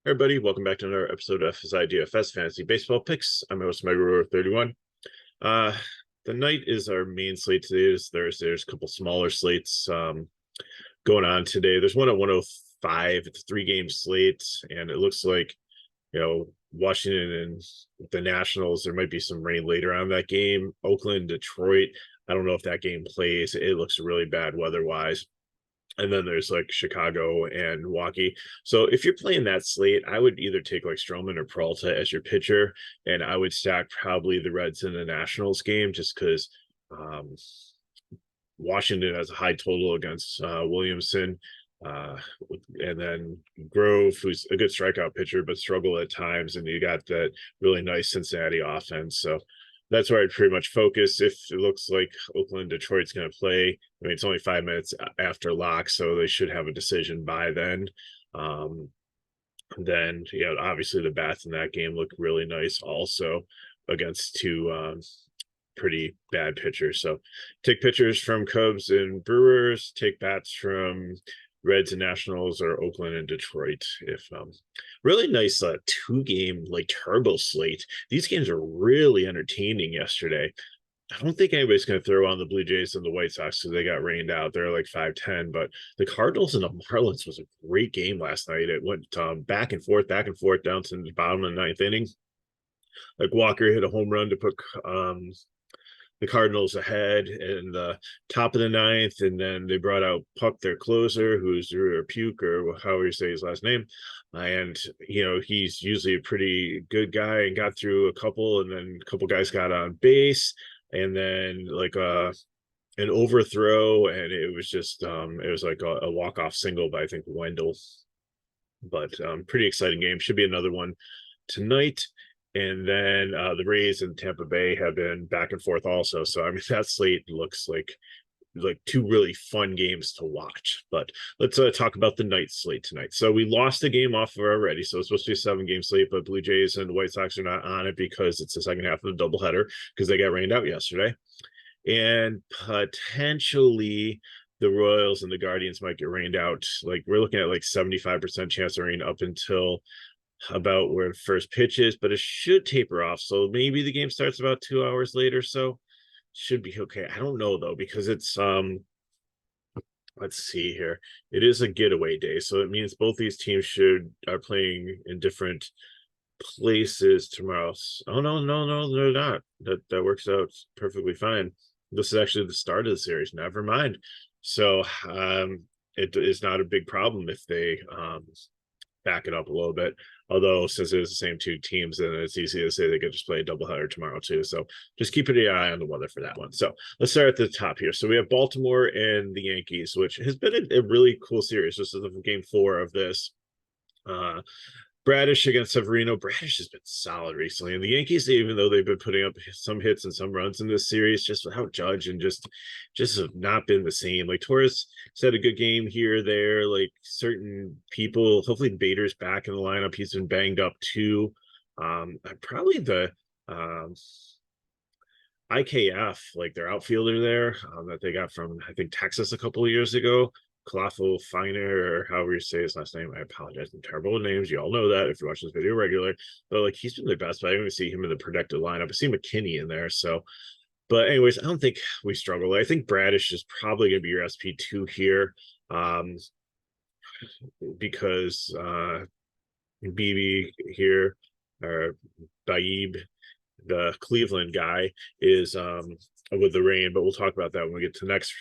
Everybody, welcome back to another episode of FSi DFS Fantasy Baseball Picks. I'm your host, Mega31. Uh, the night is our main slate today. It's Thursday. There's a couple smaller slates going on today. There's one at 105. It's a 3-game slate, and it looks like, Washington and the Nationals, there might be some rain later on that game. Oakland, Detroit, I don't know if that game plays. It looks really bad weather-wise. And then there's like Chicago and Milwaukee. So if you're playing that slate, I would either take like Stroman or Peralta as your pitcher, and I would stack probably the Reds and the Nationals game just because Washington has a high total against Williamson. And then Grove, who's a good strikeout pitcher, but struggle at times. And you got that really nice Cincinnati offense. So that's where I'd pretty much focus. If it looks like Oakland, Detroit's going to play, I mean, it's only 5 minutes after lock, so they should have a decision by then. Then, obviously the bats in that game look really nice also against two pretty bad pitchers. So take pitchers from Cubs and Brewers, take bats from Reds and Nationals, or Oakland and Detroit. If really nice 2-game like turbo slate. These games are really entertaining yesterday. I don't think anybody's going to throw on the Blue Jays and the White Sox because they got rained out. They're like 5-10, but the Cardinals and the Marlins was a great game last night. It went back and forth down to the bottom of the ninth inning. Like Walker hit a home run to put the Cardinals ahead in the top of the ninth, and then they brought out Puck, their closer, who's Puke, or however you say his last name. And he's usually a pretty good guy, and got through a couple, and then a couple guys got on base, and then like an overthrow, and it was just it was like a walk-off single by I think Wendell. But pretty exciting game. Should be another one tonight. And then the Rays and Tampa Bay have been back and forth also. So, I mean, that slate looks like two really fun games to watch. But let's talk about the night slate tonight. So we lost a game off of already. So it's supposed to be a 7-game slate, but Blue Jays and the White Sox are not on it because it's the second half of the doubleheader because they got rained out yesterday. And potentially the Royals and the Guardians might get rained out. Like we're looking at like 75% chance of rain up until about where the first pitch is, but it should taper off. So maybe the game starts about 2 hours later. So should be okay. I don't know though, because it's let's see here. It is a getaway day, so it means both these teams are playing in different places tomorrow. Oh no, they're not. That works out perfectly fine. This is actually the start of the series. Never mind. So it is not a big problem if they back it up a little bit. Although since it is the same two teams, then it's easy to say they could just play a doubleheader tomorrow too. So just keep an eye on the weather for that one. So let's start at the top here. So we have Baltimore and the Yankees, which has been a really cool series. This is game 4 of this. Bradish against Severino. Bradish has been solid recently. And the Yankees, even though they've been putting up some hits and some runs in this series, just without Judge and just have not been the same. Like Torres had a good game here, there. Like certain people, hopefully Bader's back in the lineup. He's been banged up too. Probably the IKF, like their outfielder there that they got from, I think, Texas a couple of years ago. Kalafo Finer, or however you say his last name. I apologize. I'm terrible with names. You all know that if you watch this video regular. But like he's been the best, but I don't even see him in the projected lineup. I see McKinney in there. So, but anyways, I don't think we struggle. I think Bradish is probably going to be your SP2 here. Because BB here, or Baib, the Cleveland guy, is with the rain, but we'll talk about that when we get to the next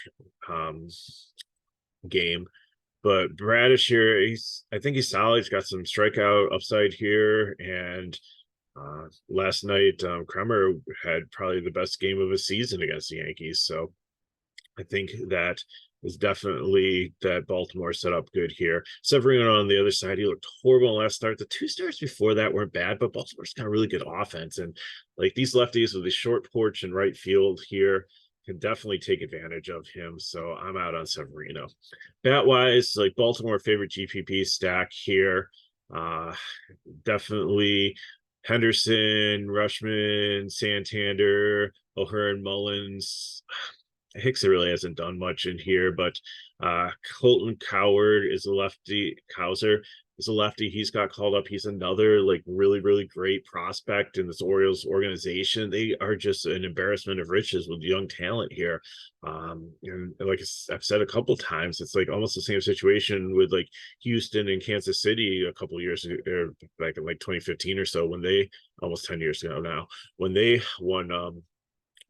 game. But Bradish here, I think he's solid. He's got some strikeout upside here. And last night, Kremer had probably the best game of his season against the Yankees. So I think that is definitely that Baltimore set up good here. Severino on the other side, he looked horrible in last start. The 2 starts before that weren't bad, but Baltimore's got a really good offense. And like these lefties with the short porch and right field here can definitely take advantage of him. So I'm out on Severino. Bat-wise, like Baltimore favorite GPP stack here. Definitely Henderson, Rushman, Santander, O'Hearn, Mullins. Hicks really hasn't done much in here, but Colton Coward is a lefty. Cowser is a lefty. He's got called up. He's another like really, really great prospect in this Orioles organization. They are just an embarrassment of riches with young talent here. And like I've said a couple times, it's like almost the same situation with like Houston and Kansas City a couple years ago, or back in like 2015 or so, when they, almost 10 years ago now, when they won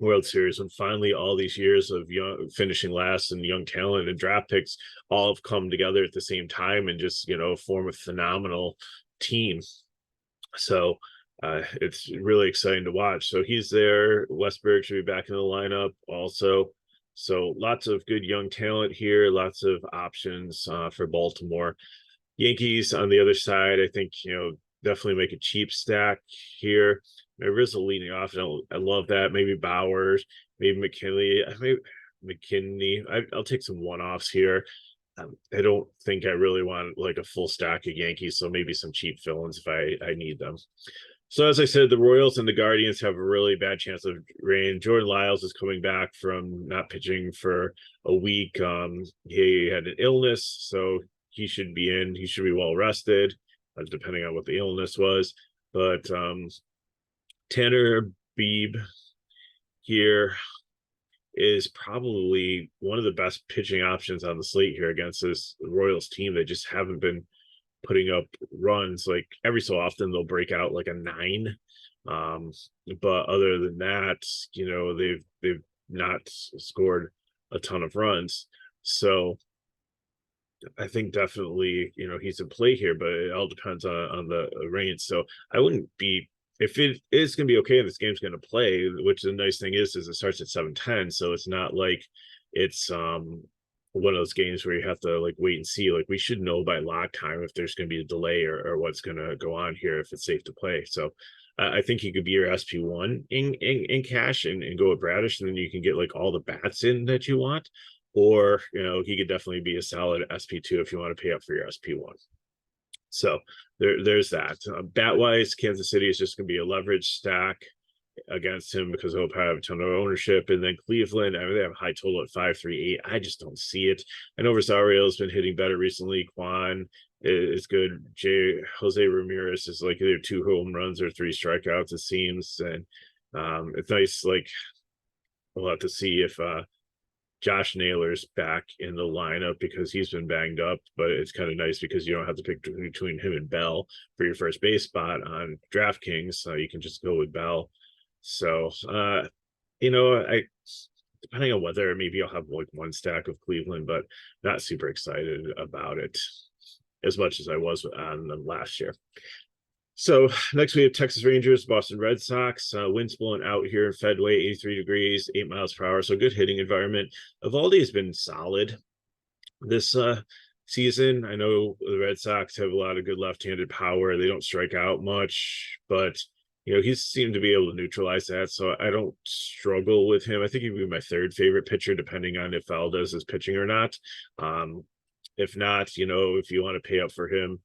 World Series, when finally all these years of young finishing last and young talent and draft picks all have come together at the same time and just, you know, form a phenomenal team. So it's really exciting to watch. So he's there. Westberg should be back in the lineup also. So lots of good young talent here, lots of options for Baltimore. Yankees on the other side, I think, you know, definitely make a cheap stack here. Rizzo leading off, I love that. Maybe Bowers, maybe McKinley, maybe McKinney. I'll take some one-offs here. I don't think I really want like a full stack of Yankees, so maybe some cheap fill-ins if I need them. So as I said, the Royals and the Guardians have a really bad chance of rain. Jordan Lyles is coming back from not pitching for a week. He had an illness, so he should be in. He should be well rested, depending on what the illness was. But Tanner Beebe here is probably one of the best pitching options on the slate here against this Royals team. They just haven't been putting up runs. Like every so often they'll break out like a 9. But other than that, you know, they've not scored a ton of runs. So I think definitely, you know, he's in play here, but it all depends on the rain. So I wouldn't be, if it is going to be okay and this game's going to play, which the nice thing is it starts at 7:10, so it's not like it's one of those games where you have to like wait and see. Like we should know by lock time if there's going to be a delay or what's going to go on here, if it's safe to play. So I think he could be your SP1 in cash and go with Bradish, and then you can get like all the bats in that you want. Or, you know, he could definitely be a solid SP2 if you want to pay up for your SP1. So there's that. Bat-wise, Kansas City is just going to be a leverage stack against him because he'll have a ton of ownership. And then Cleveland, I mean, they have a high total at 538. I just don't see it. I know Rosario's been hitting better recently. Quan is good. Jose Ramirez is like either 2 home runs or 3 strikeouts, it seems. And it's nice, like, we'll have to see if Josh Naylor's back in the lineup because he's been banged up, but it's kind of nice because you don't have to pick between him and Bell for your first base spot on DraftKings. So you can just go with Bell. So, you know, depending on whether maybe I'll have like one stack of Cleveland, but not super excited about it as much as I was on them last year. So next we have Texas Rangers, Boston Red Sox. Winds blowing out here in Fenway, 83 degrees, 8 miles per hour. So good hitting environment. Evaldi has been solid this season. I know the Red Sox have a lot of good left-handed power. They don't strike out much, but you know, he's seemed to be able to neutralize that. So I don't struggle with him. I think he'd be my 3rd favorite pitcher, depending on if Valdez is pitching or not. If not, you know, if you want to pay up for him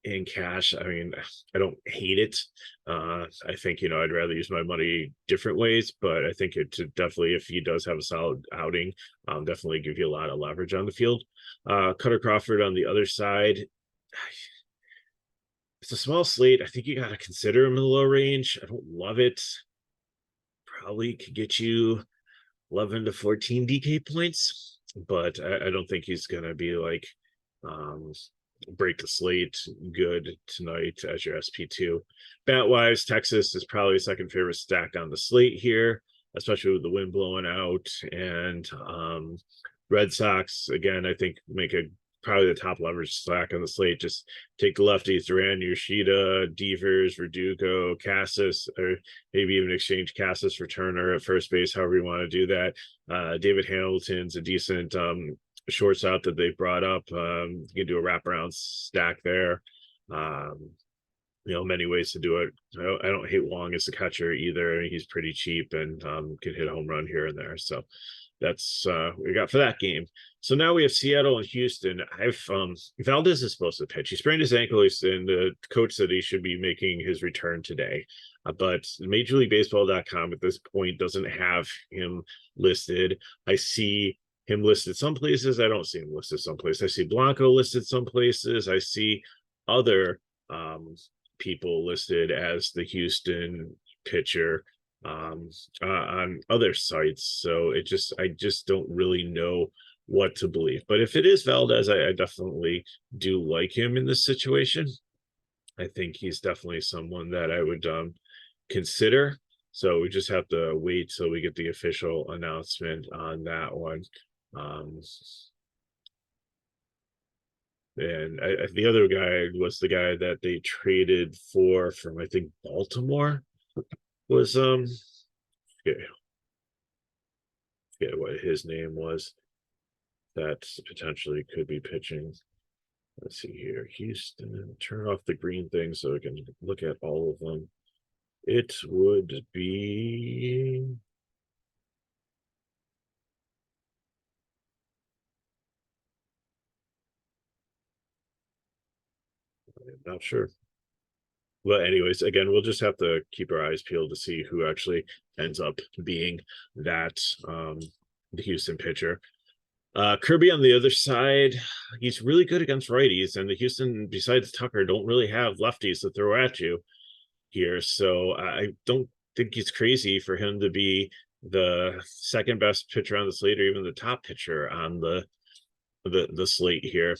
in cash, I mean, I don't hate it. I think, you know, I'd rather use my money different ways, but I think it definitely, if he does have a solid outing, definitely give you a lot of leverage on the field. Cutter Crawford on the other side, it's a small slate. I think you got to consider him in the low range. I don't love it. Probably could get you 11 to 14 DK points, but I don't think he's going to be like, break the slate good tonight as your SP2. Bat wise, Texas is probably 2nd favorite stack on the slate here, especially with the wind blowing out. And Red Sox, again, I think make probably the top leverage stack on the slate. Just take the lefties, Duran, Yoshida, Devers, Verdugo, Cassis, or maybe even exchange Cassis for Turner at first base, however you want to do that. David Hamilton's a decent shortstop that they brought up. You can do a wraparound stack there. You know, many ways to do it. I don't hate Wong as a catcher either. He's pretty cheap and can hit a home run here and there. So that's what we got for that game. So now we have Seattle and Houston. Valdez is supposed to pitch. He sprained his ankle, and the coach said he should be making his return today. But Major League Baseball.com at this point doesn't have him listed. I see him listed some places. I don't see him listed some places. I see Blanco listed some places. I see other people listed as the Houston pitcher on other sites. So I just don't really know what to believe. But if it is Valdez, I definitely do like him in this situation. I think he's definitely someone that I would consider. So we just have to wait till we get the official announcement on that one. And the other guy was the guy that they traded from I think Baltimore was forget what his name was, that potentially could be pitching. Let's see here. Houston, turn off the green thing so I can look at all of them. It would be I'm not sure. But anyways, again, we'll just have to keep our eyes peeled to see who actually ends up being that the Houston pitcher. Kirby on the other side, he's really good against righties, and the Houston, besides Tucker, don't really have lefties to throw at you here. So I don't think it's crazy for him to be the second best pitcher on the slate, or even the top pitcher on the slate here,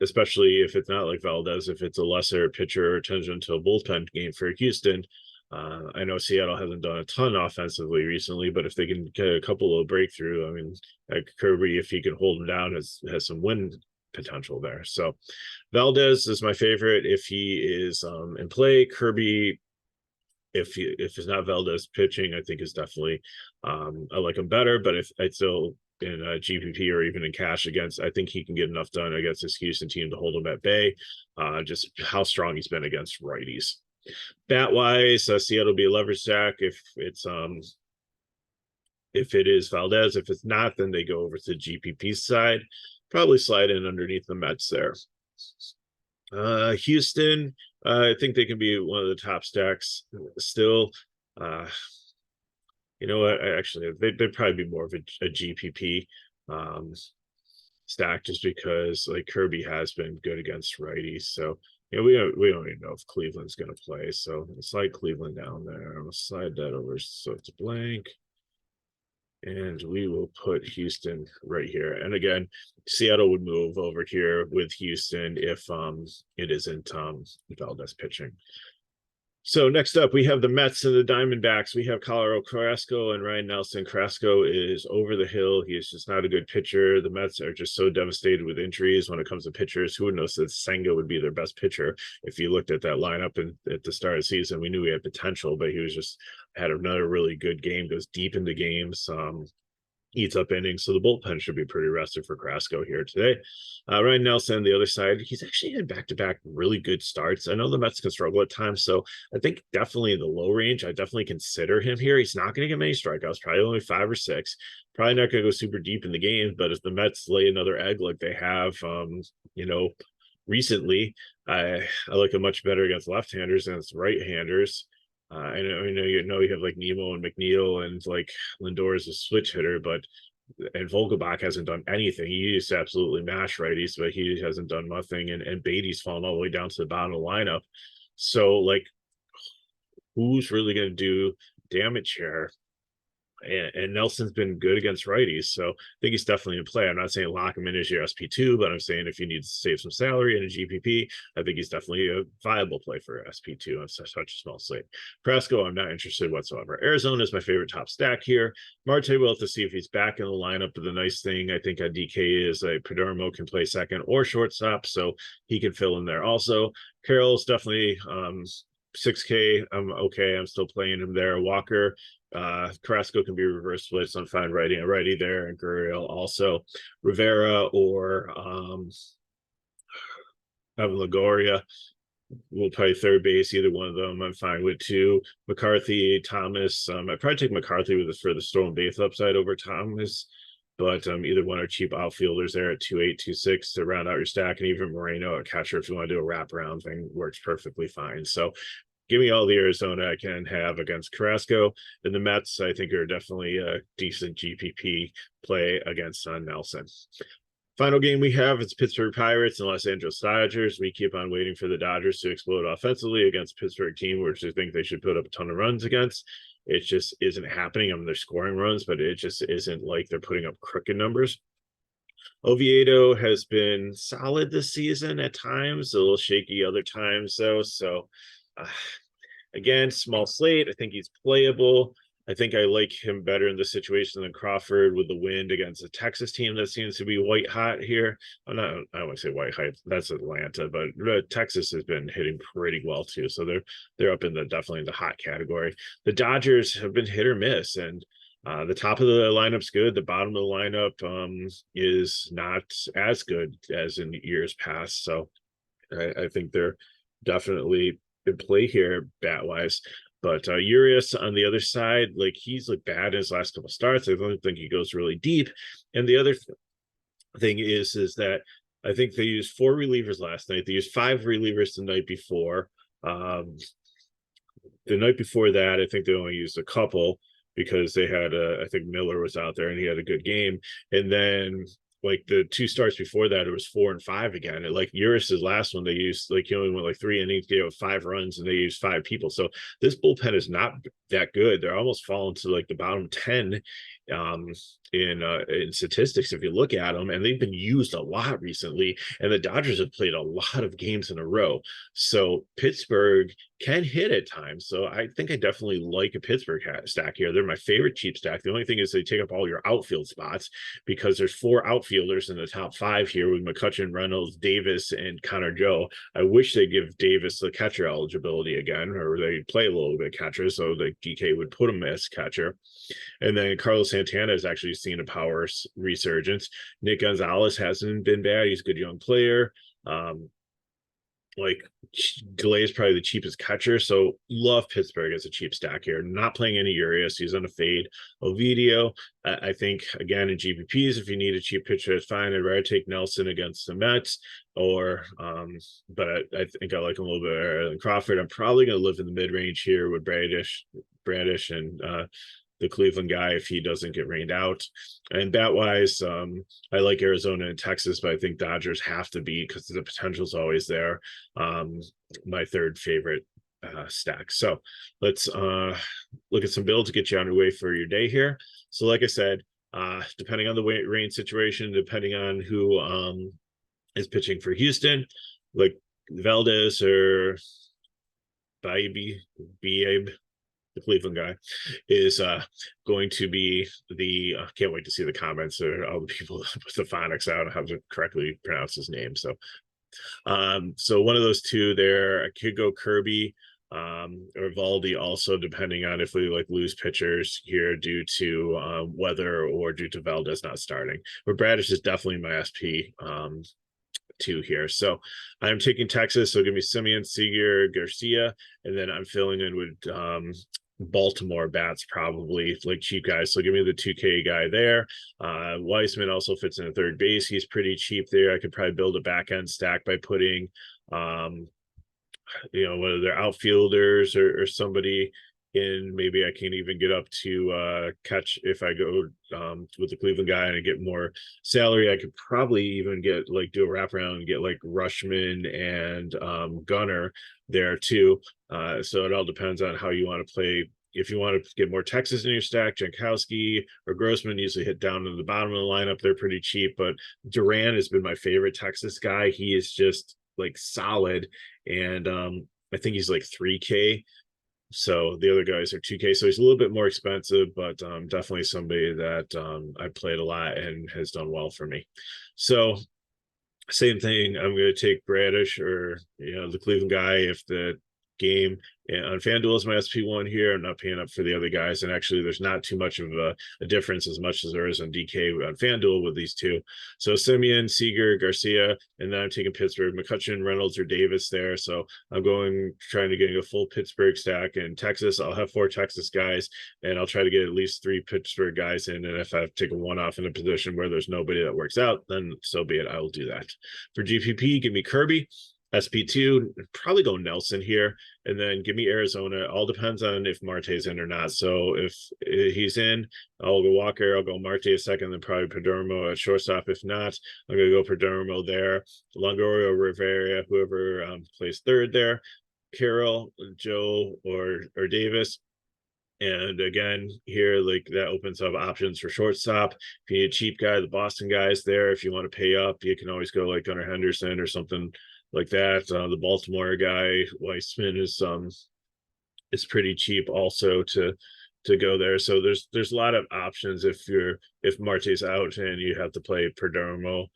especially if it's not like Valdez, if it's a lesser pitcher or turns into a bullpen game for Houston. I know Seattle hasn't done a ton offensively recently, but if they can get a couple of breakthrough, I mean, like Kirby, if he can hold him down, has some win potential there. So Valdez is my favorite if he is in play. Kirby, if it's not Valdez pitching, I think is definitely I like him better. But if I still in GPP or even in cash against, I think he can get enough done against this Houston team to hold him at bay. Just how strong he's been against righties. Bat wise, Seattle will be a leverage stack if it is Valdez. If it's not, then they go over to the GPP side. Probably slide in underneath the Mets there. Houston, I think they can be one of the top stacks still. You know what? They'd probably be more of a GPP stack, just because like Kirby has been good against righties. So we don't even know if Cleveland's going to play. So I'll slide Cleveland down there. I'll slide that over so it's blank. And we will put Houston right here. And again, Seattle would move over here with Houston if it isn't Valdez pitching. So next up, we have the Mets and the Diamondbacks. We have Colorado Carrasco and Ryan Nelson. Carrasco is over the hill. He is just not a good pitcher. The Mets are just so devastated with injuries when it comes to pitchers. Who would know that Senga would be their best pitcher? If you looked at that lineup at the start of the season, we knew he had potential, but he was just had another really good game, goes deep into games, eats up innings. So the bullpen should be pretty rested for Carrasco here today. Ryan Nelson, the other side, he's actually had back-to-back really good starts. I know the Mets can struggle at times, so I think definitely in the low range, I definitely consider him here. He's not going to get many strikeouts, probably only 5 or 6. Probably not going to go super deep in the game, but if the Mets lay another egg like they have, recently, I like him much better against left-handers than against right-handers. I know you have like Nemo and McNeil, and like Lindor is a switch hitter, and Vogelbach hasn't done anything. He used to absolutely mash righties, but he hasn't done nothing. And Beatty's fallen all the way down to the bottom of the lineup. So like, who's really going to do damage here? And Nelson's been good against righties, so I think he's definitely in play. I'm not saying lock him in as your SP2, but I'm saying if you need to save some salary in a GPP, I think he's definitely a viable play for SP2 on such a small slate. Carrasco, I'm not interested whatsoever. Arizona is my favorite top stack here. Marte, we'll have to see if he's back in the lineup. But the nice thing, I think, on DK is Perdomo can play second or shortstop, so he can fill in there also. Carroll's definitely 6K. I'm okay. I'm still playing him there. Walker, Carrasco can be reverse splits on fine righty and righty there, and Gurriel also. Rivera or Evan Longoria will play third base. Either one of them I'm fine with too. McCarthy, Thomas. I'd probably take McCarthy for the stolen base upside over Thomas, but either one are cheap outfielders there at 2.8, 2.6 to round out your stack, and even Moreno at catcher if you want to do a wraparound thing works perfectly fine. So give me all the Arizona I can have against Carrasco. And the Mets, I think, are definitely a decent GPP play against Nelson. Final game we have is Pittsburgh Pirates and Los Angeles Dodgers. We keep on waiting for the Dodgers to explode offensively against Pittsburgh team, which I think they should put up a ton of runs against. It just isn't happening. I mean, they're scoring runs, but it just isn't like they're putting up crooked numbers. Oviedo has been solid this season at times, a little shaky other times, though. So, again, small slate. I think he's playable. I think I like him better in this situation than Crawford with the wind against a Texas team that seems to be white hot here. I don't want to say white hot. That's Atlanta, but Texas has been hitting pretty well too. So they're up in the definitely in the hot category. The Dodgers have been hit or miss, and the top of the lineup's good. The bottom of the lineup is not as good as in years past. So I think they're definitely in play here bat wise. But Urias on the other side, like he's looked bad in his last couple starts. I don't think he goes really deep. And the other thing is that I think they used 4 relievers last night. They used 5 relievers the night before. The night before that, I think they only used a couple because they had I think Miller was out there and he had a good game. And then like the 2 starts before that, it was 4 and 5 again. And like Urias's last one, they used like he only went like 3 innings, gave up 5 runs, and they used 5 people. So this bullpen is not that good. They're almost fallen to like the bottom 10 in statistics if you look at them, and they've been used a lot recently. And the Dodgers have played a lot of games in a row. So Pittsburgh can hit at times. So I think I definitely like a Pittsburgh stack here. They're my favorite cheap stack. The only thing is they take up all your outfield spots because there's 4 outfielders in the top 5 here with McCutchen, Reynolds, Davis, and Connor Joe. I wish they'd give Davis the catcher eligibility again, or they play a little bit catcher so the DK would put him as catcher. And then Carlos Santana has actually seen a power resurgence. Nick Gonzalez hasn't been bad. He's a good young player. Like Delay is probably the cheapest catcher, so love Pittsburgh as a cheap stack here. Not playing any Urias, he's on a fade. Ovidio, I think again in GPPs, if you need a cheap pitcher, it's fine. I'd rather take Nelson against the Mets, or but I think I like him a little bit better than Crawford. I'm probably going to live in the mid range here with Bradish, and the Cleveland guy if he doesn't get rained out. And bat wise, I like Arizona and Texas, but I think Dodgers have to be because the potential is always there. My third favorite stack. So let's look at some builds to get you on your way for your day here. So like I said, depending on the rain situation, depending on who is pitching for Houston, like Valdez or Babe, the Cleveland guy, is going to be the can't wait to see the comments or all the people with the phonics out how to correctly pronounce his name. So so one of those two there. I could go Kirby or Valdi also, depending on if we like lose pitchers here due to weather or due to Valdez not starting. But Bradish is definitely my SP 2 here. So I'm taking Texas, so give me Simeon, Seager, Garcia, and then I'm filling in with Baltimore bats, probably like cheap guys. So give me the 2K guy there. Weissman also fits in a third base. He's pretty cheap there. I could probably build a back end stack by putting whether they're outfielders or somebody in. Maybe I can't even get up to catch if I go with the Cleveland guy and I get more salary. I could probably even get like do a wraparound and get like Rushman and Gunner there too. So it all depends on how you want to play. If you want to get more Texas in your stack, Jankowski or Grossman usually hit down to the bottom of the lineup. They're pretty cheap, but Duran has been my favorite Texas guy. He is just like solid, and I think he's like 3K. So the other guys are 2K, so he's a little bit more expensive, but definitely somebody that I played a lot and has done well for me. So same thing, I'm going to take Bradish or the Cleveland guy if the game on FanDuel is my SP1 here. I'm not paying up for the other guys, and actually there's not too much of a difference as much as there is on DK on FanDuel with these two. So Simeon, Seager, Garcia, and then I'm taking Pittsburgh, McCutchen, Reynolds, or Davis there. So I'm trying to get a full Pittsburgh stack. In Texas, I'll have 4 Texas guys, and I'll try to get at least 3 Pittsburgh guys in, and if I have to take a one-off in a position where there's nobody that works out, then so be it, I will do that. For GPP, give me Kirby. SP2, probably go Nelson here, and then give me Arizona. It all depends on if Marte's in or not. So if he's in, I'll go Walker. I'll go Marte a second, then probably Perdomo at shortstop. If not, I'm going to go Perdomo there. Longoria, Rivera, whoever plays third there. Carroll, Joe, or Davis. And again, here, like, that opens up options for shortstop. If you need a cheap guy, the Boston guys there. If you want to pay up, you can always go like Gunnar Henderson or something like that. The Baltimore guy, Weissman, is pretty cheap also to go there. So there's a lot of options if Marte's out and you have to play Perdomo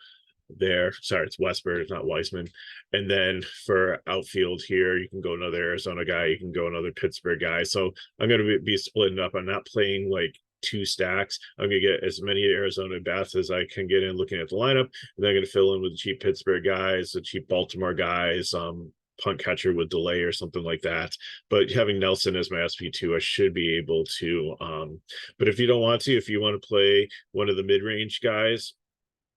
there. Sorry, it's Westburg, it's not Weissman. And then for outfield here, you can go another Arizona guy, you can go another Pittsburgh guy. So I'm going to be splitting up. I'm not playing like two stacks. I'm going to get as many Arizona bats as I can get in looking at the lineup. And then I'm going to fill in with the cheap Pittsburgh guys, the cheap Baltimore guys, punt catcher with delay or something like that. But having Nelson as my SP2, I should be able to. But if you don't want to, if you want to play one of the mid-range guys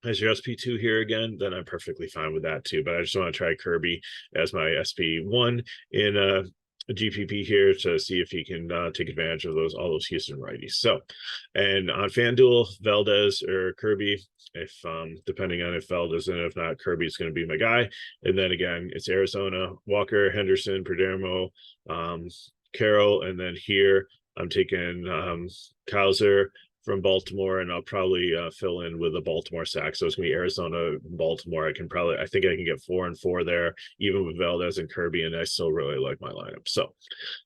as your SP2 here again, then I'm perfectly fine with that too. But I just want to try Kirby as my SP1 in a GPP here to see if he can take advantage of all those Houston righties. So, and on FanDuel, Valdez or Kirby, if depending on if Valdez and if not, Kirby's going to be my guy. And then again, it's Arizona, Walker, Henderson, Perdomo, Carroll, and then here I'm taking Kaiser from Baltimore, and I'll probably fill in with a Baltimore sack. So it's gonna be Arizona, Baltimore. I think I can get 4 and 4 there, even with Valdez and Kirby, and I still really like my lineup. So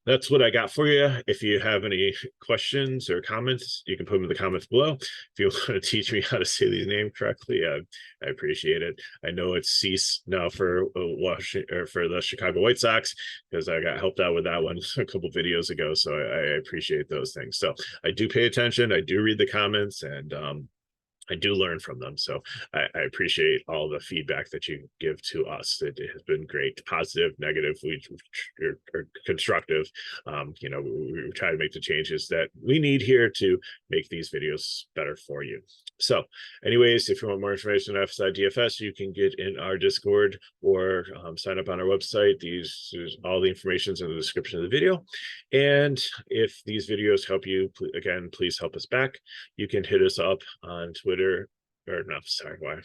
that's what I got for you. If you have any questions or comments, you can put them in the comments below. If you want to teach me how to say these names correctly, I appreciate it. I know it's Cease now for Washington, or for the Chicago White Sox, because I got helped out with that one a couple videos ago. So I appreciate those things. So I do pay attention. I do read the comments, and I do learn from them. So I appreciate all the feedback that you give to us. It has been great, positive, negative, or constructive. We try to make the changes that we need here to make these videos better for you. So anyways, if you want more information on FSi DFS, you can get in our Discord or sign up on our website. All the information is in the description of the video. And if these videos help you, again, please help us back. You can hit us up on Twitter, or no, sorry, why?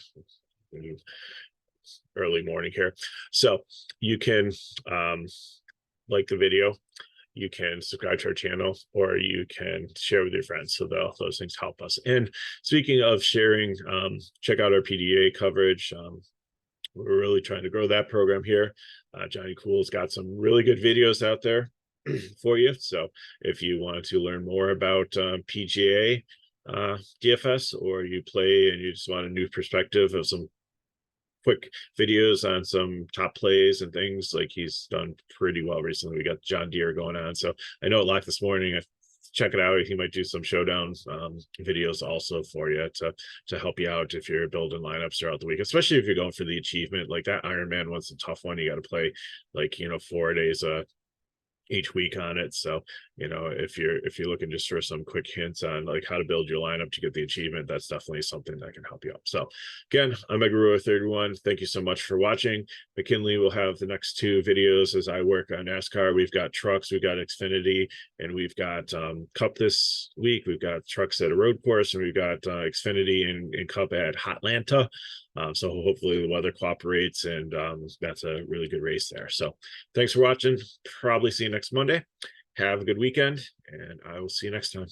Early morning here. So you can like the video, you can subscribe to our channel, or you can share with your friends. So those things help us. And speaking of sharing, check out our PDA coverage. We're really trying to grow that program here. Johnny Cool's got some really good videos out there for you. So if you want to learn more about PGA DFS, or you play and you just want a new perspective of some quick videos on some top plays and things, like he's done pretty well recently. We got John Deere going on. So I know it locked this morning. Check it out. He might do some showdown videos also for you to help you out if you're building lineups throughout the week, especially if you're going for the achievement. Like that Ironman one's a tough one. You got to play 4 days each week on it. So if you're looking just for some quick hints on like how to build your lineup to get the achievement, that's definitely something that can help you out. So again, I'm Meguru31. Thank you so much for watching. McKinley will have the next 2 videos as I work on NASCAR. We've got trucks, we've got Xfinity, and we've got Cup this week. We've got trucks at a road course, and we've got Xfinity and Cup at Hotlanta. So hopefully the weather cooperates, and that's a really good race there. So thanks for watching. Probably see you next Monday. Have a good weekend, and I will see you next time.